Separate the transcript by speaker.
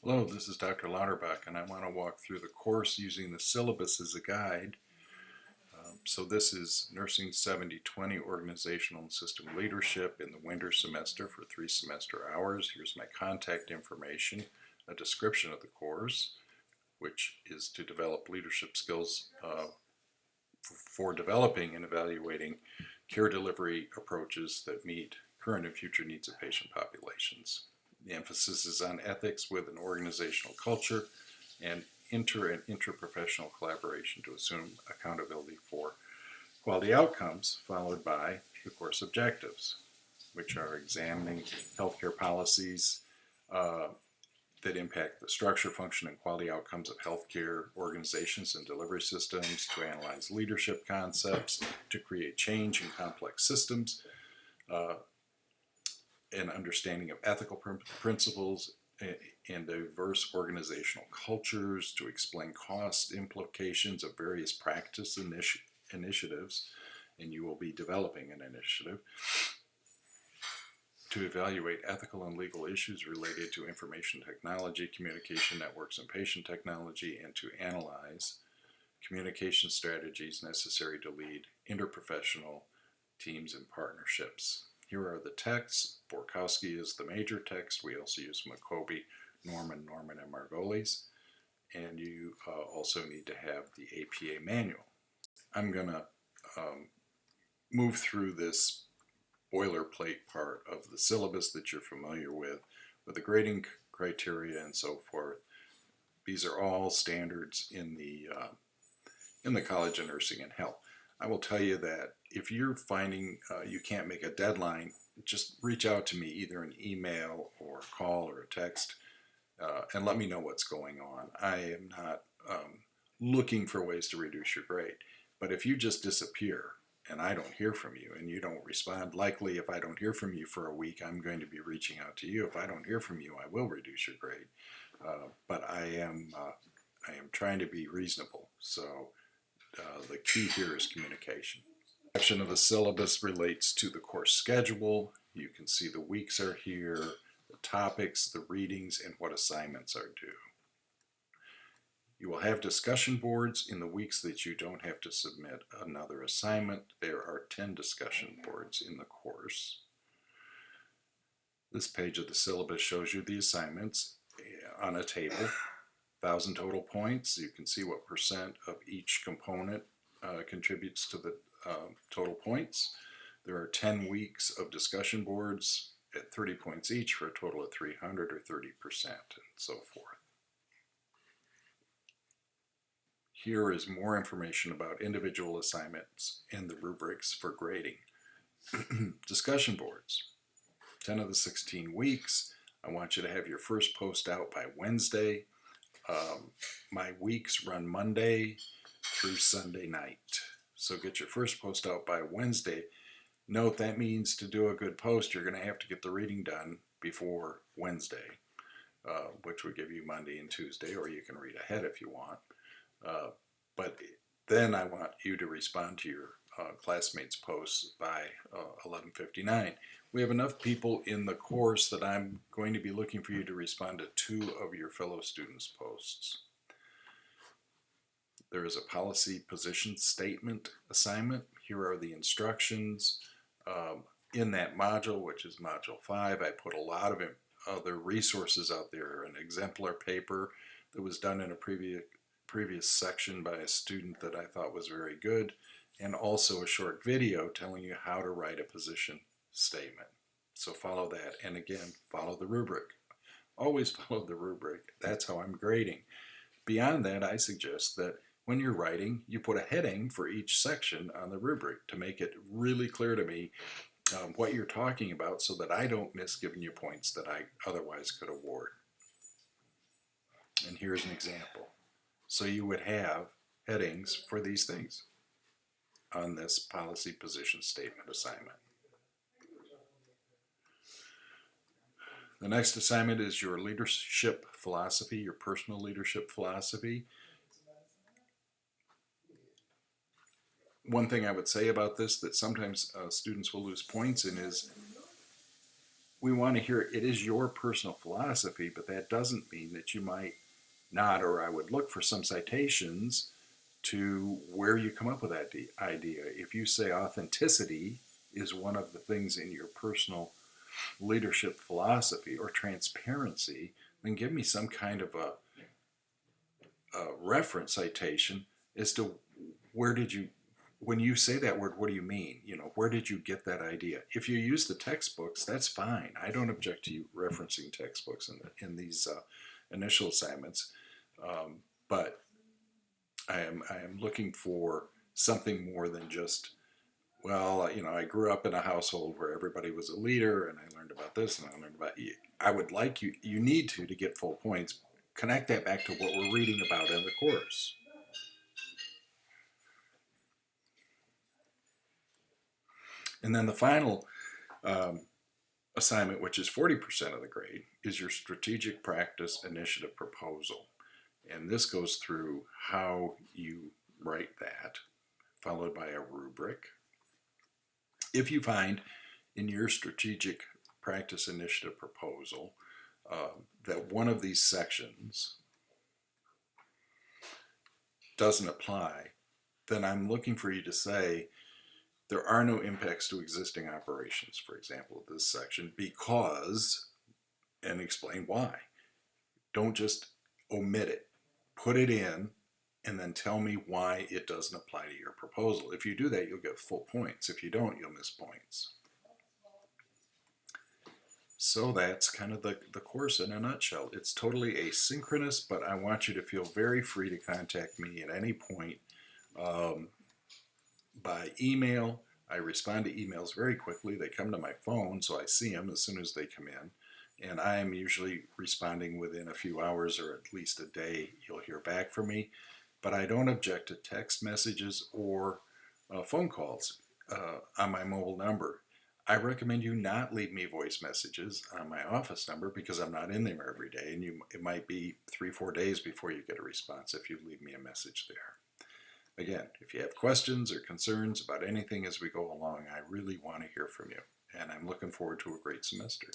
Speaker 1: Hello, this is Dr. Lauterbach, and I want to walk through the course using the syllabus as a guide. So this is Nursing 7020 Organizational and System Leadership in the winter semester for 3 semester hours. Here's my contact information, a description of the course, which is to develop leadership skills for developing and evaluating care delivery approaches that meet current and future needs of patient populations. The emphasis is on ethics with an organizational culture and interprofessional collaboration to assume accountability for quality outcomes, followed by the course objectives, which are examining healthcare policies that impact the structure, function, and quality outcomes of healthcare organizations and delivery systems, to analyze leadership concepts, to create change in complex systems, an understanding of ethical principles and diverse organizational cultures, to explain cost implications of various practice initiatives, and you will be developing an initiative, to evaluate ethical and legal issues related to information technology, communication networks, and patient technology, and to analyze communication strategies necessary to lead interprofessional teams and partnerships. Here are the texts. Borkowski is the major text. We also use Macoby, Norman, and Margolis. And you also need to have the APA manual. I'm going to move through this boilerplate part of the syllabus that you're familiar with the grading criteria and so forth. These are all standards in the College of Nursing and Health. I will tell you that if you're finding you can't make a deadline, just reach out to me, either an email or a call or a text, and let me know what's going on. I am not looking for ways to reduce your grade. But if you just disappear and I don't hear from you and you don't respond, likely if I don't hear from you for a week, I'm going to be reaching out to you. If I don't hear from you, I will reduce your grade. But I am trying to be reasonable. So the key here is communication. Section of the syllabus relates to the course schedule. You can see the weeks are here, the topics, the readings, and what assignments are due. You will have discussion boards in the weeks that you don't have to submit another assignment. There are 10 discussion boards in the course. This page of the syllabus shows you the assignments on a table. 1,000 total points. You can see what percent of each component contributes to the total points. There are 10 weeks of discussion boards at 30 points each for a total of 300 or 30% and so forth. Here is more information about individual assignments and the rubrics for grading. Discussion boards. 10 of the 16 weeks. I want you to have your first post out by Wednesday. My weeks run Monday through Sunday night. So get your first post out by Wednesday. Note that means to do a good post, you're going to have to get the reading done before Wednesday, which would give you Monday and Tuesday, or you can read ahead if you want. But then I want you to respond to your classmates' posts by 11:59. We have enough people in the course that I'm going to be looking for you to respond to 2 of your fellow students' posts. There is a policy position statement assignment. Here are the instructions. In that module, which is module 5, I put a lot of other resources out there. An exemplar paper that was done in a previous section by a student that I thought was very good, and also a short video telling you how to write a position statement. So follow that, and again, follow the rubric. Always follow the rubric. That's how I'm grading. Beyond that, I suggest that when you're writing, you put a heading for each section on the rubric to make it really clear to me what you're talking about, so that I don't miss giving you points that I otherwise could award. And here's an example. So you would have headings for these things on this policy position statement assignment. The next assignment is your leadership philosophy, your personal leadership philosophy. One thing I would say about this that sometimes students will lose points in is we want to hear it is your personal philosophy, but that doesn't mean that you might not, or I would look for some citations to where you come up with that idea. If you say authenticity is one of the things in your personal leadership philosophy, or transparency, then give me some kind of a reference citation as to where did you, when you say that word, what do you mean? You know, where did you get that idea? If you use the textbooks, that's fine. I don't object to you referencing textbooks in these initial assignments, but I am looking for something more than just, well, you know, I grew up in a household where everybody was a leader, and I learned about this, and I learned about you. I would like you need to get full points. Connect that back to what we're reading about in the course. And then the final assignment, which is 40% of the grade, is your strategic practice initiative proposal. And this goes through how you write that, followed by a rubric. If you find in your strategic practice initiative proposal that one of these sections doesn't apply, then I'm looking for you to say, there are no impacts to existing operations, for example, this section, because, and explain why. Don't just omit it. Put it in, and then tell me why it doesn't apply to your proposal. If you do that, you'll get full points. If you don't, you'll miss points. So that's kind of the course in a nutshell. It's totally asynchronous, but I want you to feel very free to contact me at any point by email. I respond to emails very quickly. They come to my phone, so I see them as soon as they come in. And I am usually responding within a few hours or at least a day. You'll hear back from me. But I don't object to text messages or phone calls on my mobile number. I recommend you not leave me voice messages on my office number because I'm not in there every day, and it might be 3-4 days before you get a response if you leave me a message there. Again, if you have questions or concerns about anything as we go along, I really want to hear from you, and I'm looking forward to a great semester.